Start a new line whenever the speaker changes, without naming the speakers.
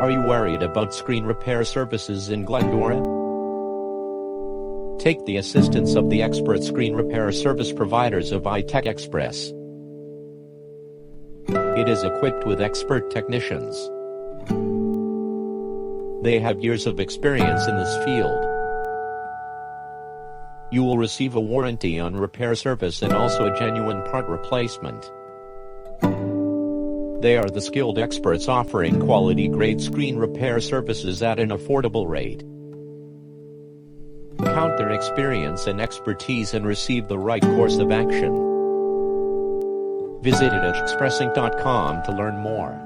Are you worried about screen repair services in Glendora? Take the assistance of the expert screen repair service providers of iTech Xpress. It is equipped with expert technicians. They have years of experience in this field. You will receive a warranty on repair service and also a genuine part replacement. They are the skilled experts offering quality-grade screen repair services at an affordable rate. Count their experience and expertise and receive the right course of action. Visit it at xpressinc.com to learn more.